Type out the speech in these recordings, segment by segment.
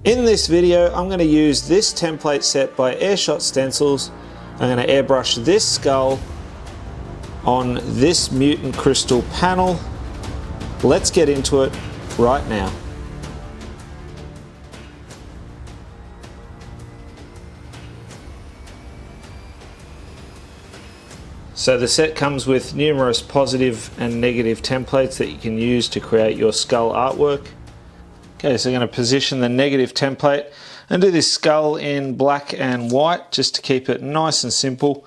In this video, I'm going to use this template set by AirShot Stencils. I'm going to airbrush this skull on this Mutant Crystal panel. Let's get into it right now. So the set comes with numerous positive and negative templates that you can use to create your skull artwork. Okay, so I'm going to position the negative template and do this skull in black and white just to keep it nice and simple.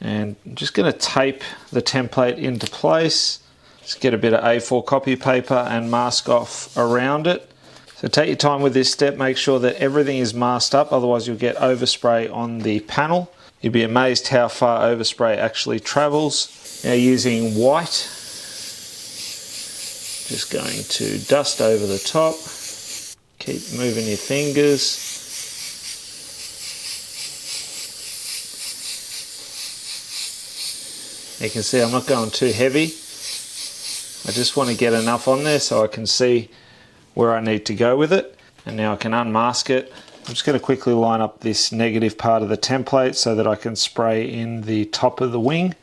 And I'm just going to tape the template into place. Just get a bit of A4 copy paper and mask off around it. So take your time with this step, make sure that everything is masked up, otherwise you'll get overspray on the panel. You'll be amazed how far overspray actually travels. Now using white, just going to dust over the top. Keep moving your fingers. You can see I'm not going too heavy. I just want to get enough on there so I can see where I need to go with it. And now I can unmask it. I'm just going to quickly line up this negative part of the template so that I can spray in the top of the wing.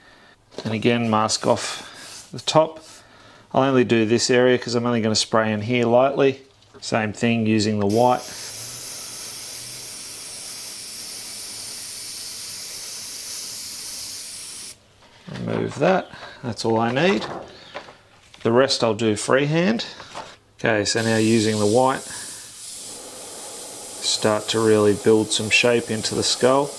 And again, mask off the top. I'll only do this area because I'm only going to spray in here lightly. Same thing using the white. Remove that, that's all I need. The rest I'll do freehand. Okay, so now using the white, start to really build some shape into the skull.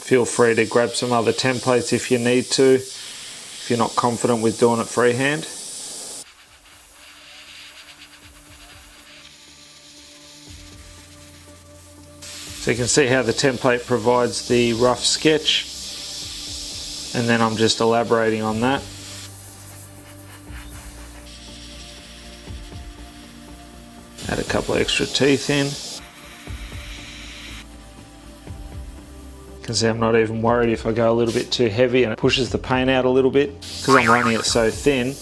Feel free to grab some other templates if you need to, if you're not confident with doing it freehand. So you can see how the template provides the rough sketch, and then I'm just elaborating on that. Add a couple of extra teeth in. You can see I'm not even worried if I go a little bit too heavy and it pushes the paint out a little bit because I'm running it so thin.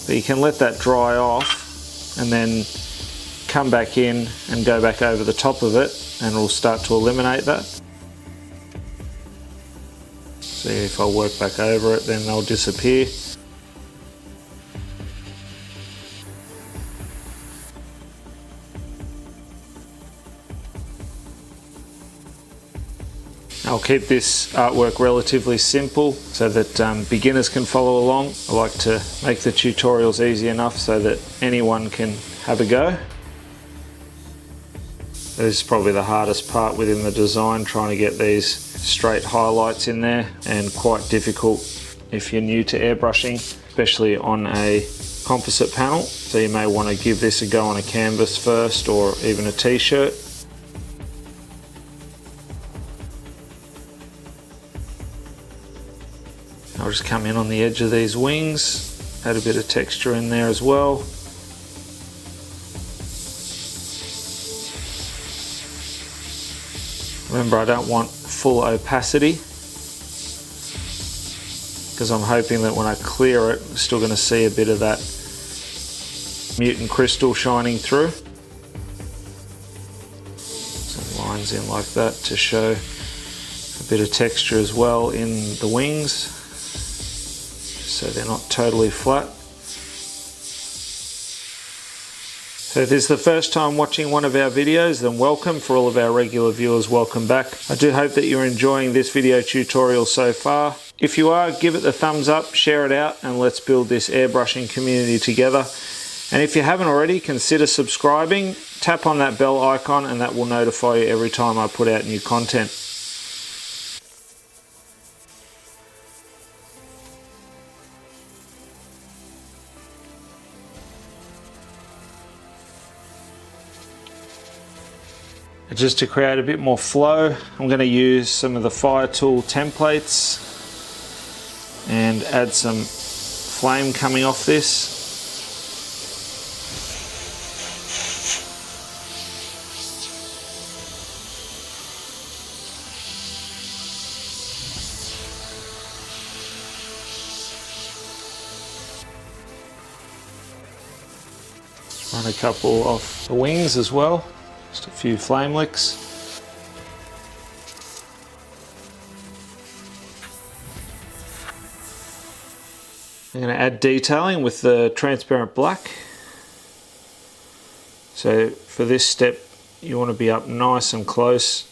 But you can let that dry off and then come back in and go back over the top of it and it'll start to eliminate that. See, if I work back over it then they'll disappear. I'll keep this artwork relatively simple so that beginners can follow along. I like to make the tutorials easy enough so that anyone can have a go. This is probably the hardest part within the design, trying to get these straight highlights in there, and quite difficult if you're new to airbrushing, especially on a composite panel. So you may want to give this a go on a canvas first or even a t-shirt. I'll just come in on the edge of these wings, add a bit of texture in there as well. Remember, I don't want full opacity because I'm hoping that when I clear it, I'm still going to see a bit of that mutant crystal shining through. Some lines in like that to show a bit of texture as well in the wings, so they're not totally flat. So if this is the first time watching one of our videos, then welcome. For all of our regular viewers, welcome back. I do hope that you're enjoying this video tutorial so far. If you are, give it the thumbs up, share it out, and let's build this airbrushing community together. And if you haven't already, consider subscribing. Tap on that bell icon and that will notify you every time I put out new content. Just to create a bit more flow, I'm going to use some of the fire tool templates and add some flame coming off this. Run a couple off the wings as well, just a few flame licks. I'm going to add detailing with the transparent black. So for this step you want to be up nice and close.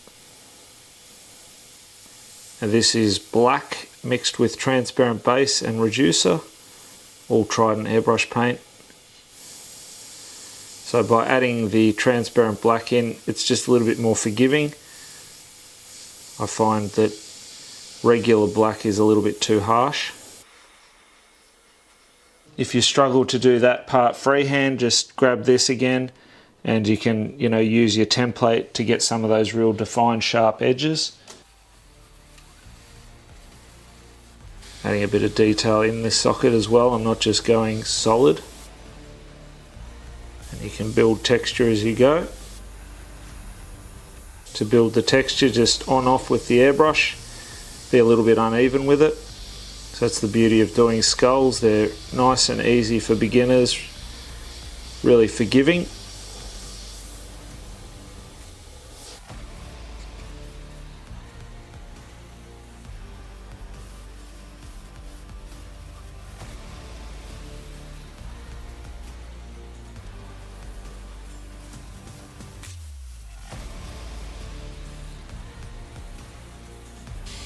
And this is black mixed with transparent base and reducer, all Trident airbrush paint. So by adding the transparent black in, it's just a little bit more forgiving. I find that regular black is a little bit too harsh. If you struggle to do that part freehand, just grab this again and you can, use your template to get some of those real defined sharp edges. Adding a bit of detail in this socket as well, I'm not just going solid. And you can build texture as you go. To build the texture, just on off with the airbrush, be a little bit uneven with it. So that's the beauty of doing skulls, they're nice and easy for beginners, really forgiving.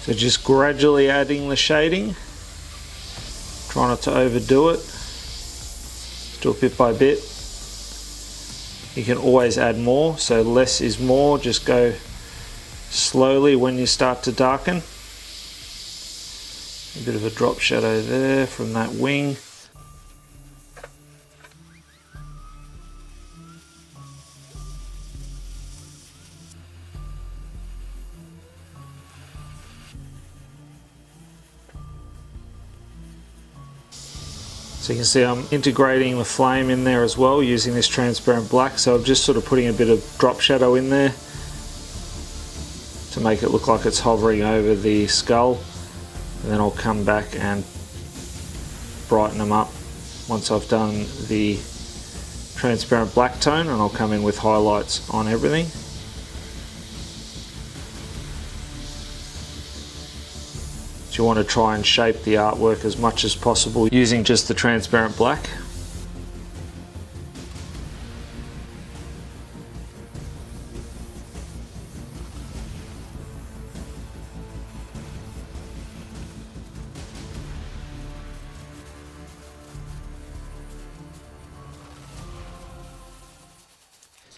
So just gradually adding the shading. Try not to overdo it. Just do it bit by bit. You can always add more, so less is more. Just go slowly when you start to darken. A bit of a drop shadow there from that wing. So you can see I'm integrating the flame in there as well using this transparent black, so I'm just sort of putting a bit of drop shadow in there to make it look like it's hovering over the skull, and then I'll come back and brighten them up once I've done the transparent black tone, and I'll come in with highlights on everything. So you want to try and shape the artwork as much as possible using just the transparent black.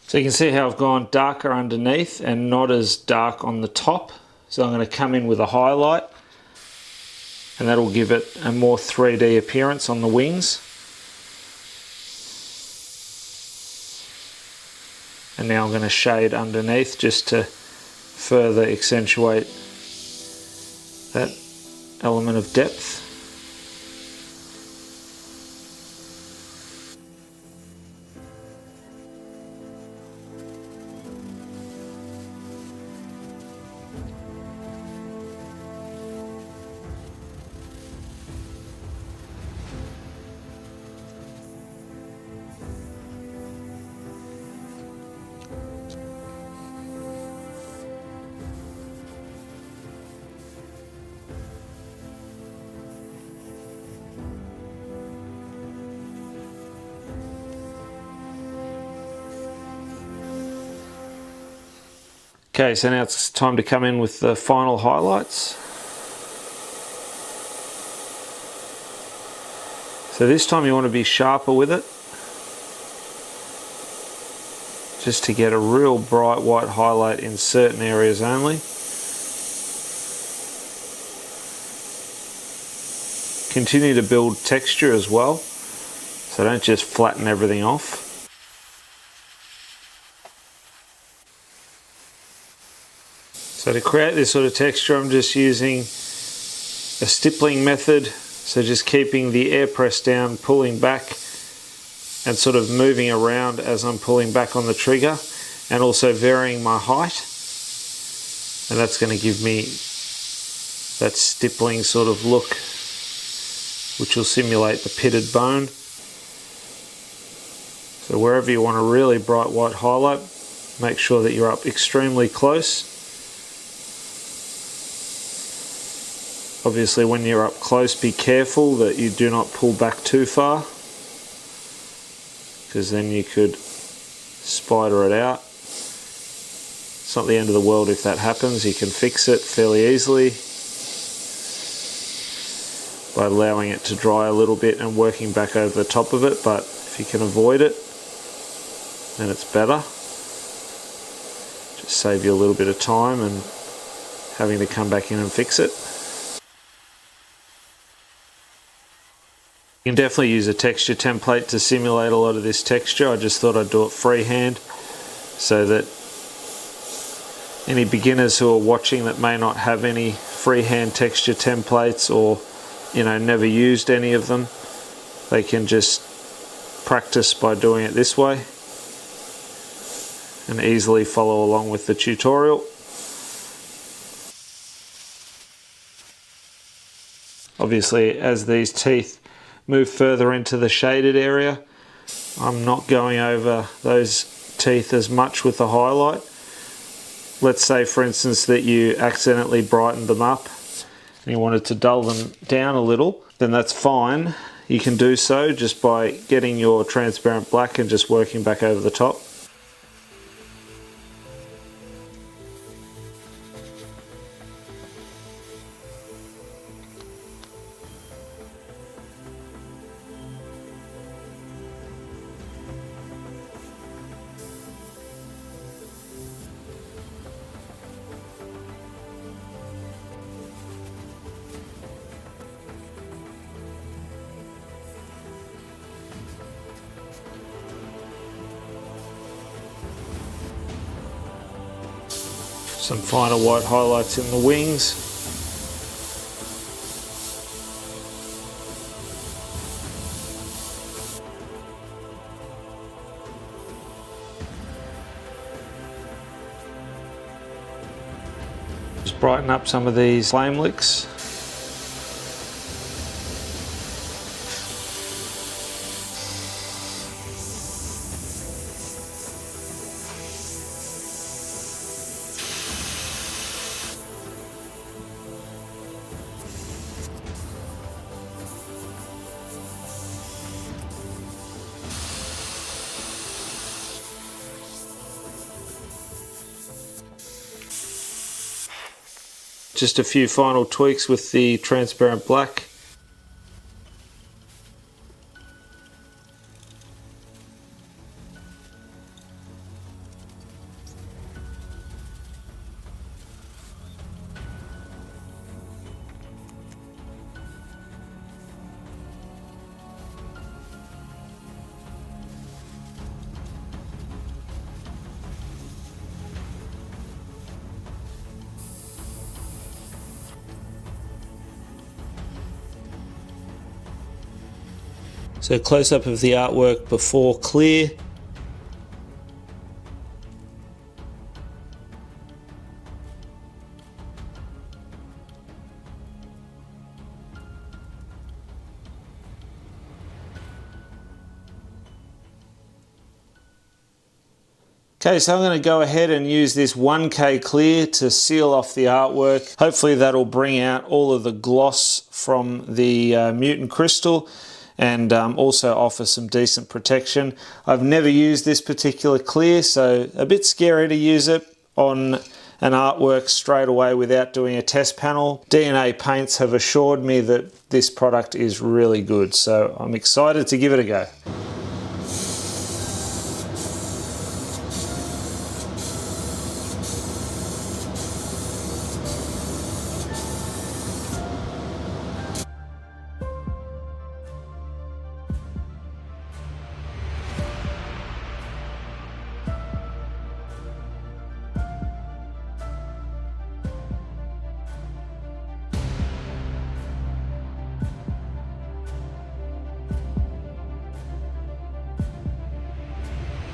So you can see how I've gone darker underneath and not as dark on the top. So I'm going to come in with a highlight, and that'll give it a more 3D appearance on the wings. And now I'm going to shade underneath just to further accentuate that element of depth. Okay, so now it's time to come in with the final highlights. So this time you want to be sharper with it, just to get a real bright white highlight in certain areas only. Continue to build texture as well, so don't just flatten everything off. So to create this sort of texture, I'm just using a stippling method, so just keeping the air press down, pulling back and sort of moving around as I'm pulling back on the trigger, and also varying my height, and that's going to give me that stippling sort of look which will simulate the pitted bone. So wherever you want a really bright white highlight, make sure that you're up extremely close. Obviously when you're up close, be careful that you do not pull back too far, because then you could spider it out. It's not the end of the world if that happens. You can fix it fairly easily by allowing it to dry a little bit and working back over the top of it, but if you can avoid it, then it's better. Just save you a little bit of time and having to come back in and fix it. You can definitely use a texture template to simulate a lot of this texture. I just thought I'd do it freehand so that any beginners who are watching that may not have any freehand texture templates, or never used any of them, they can just practice by doing it this way and easily follow along with the tutorial. Obviously, as these teeth move further into the shaded area, I'm not going over those teeth as much with the highlight. Let's say for instance that you accidentally brightened them up and you wanted to dull them down a little, then that's fine. You can do so just by getting your transparent black and just working back over the top. Some finer white highlights in the wings. Just brighten up some of these flame licks. Just a few final tweaks with the transparent black. So close up of the artwork before clear. Okay, so I'm going to go ahead and use this 1K clear to seal off the artwork. Hopefully that'll bring out all of the gloss from the Mutant Crystal and also offer some decent protection. I've never used this particular clear, so a bit scary to use it on an artwork straight away without doing a test panel. DNA Paints have assured me that this product is really good, so I'm excited to give it a go.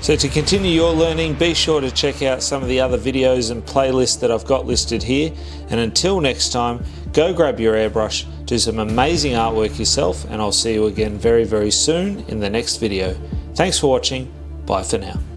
So to continue your learning, be sure to check out some of the other videos and playlists that I've got listed here. And until next time, go grab your airbrush, do some amazing artwork yourself, and I'll see you again very, very soon in the next video. Thanks for watching. Bye for now.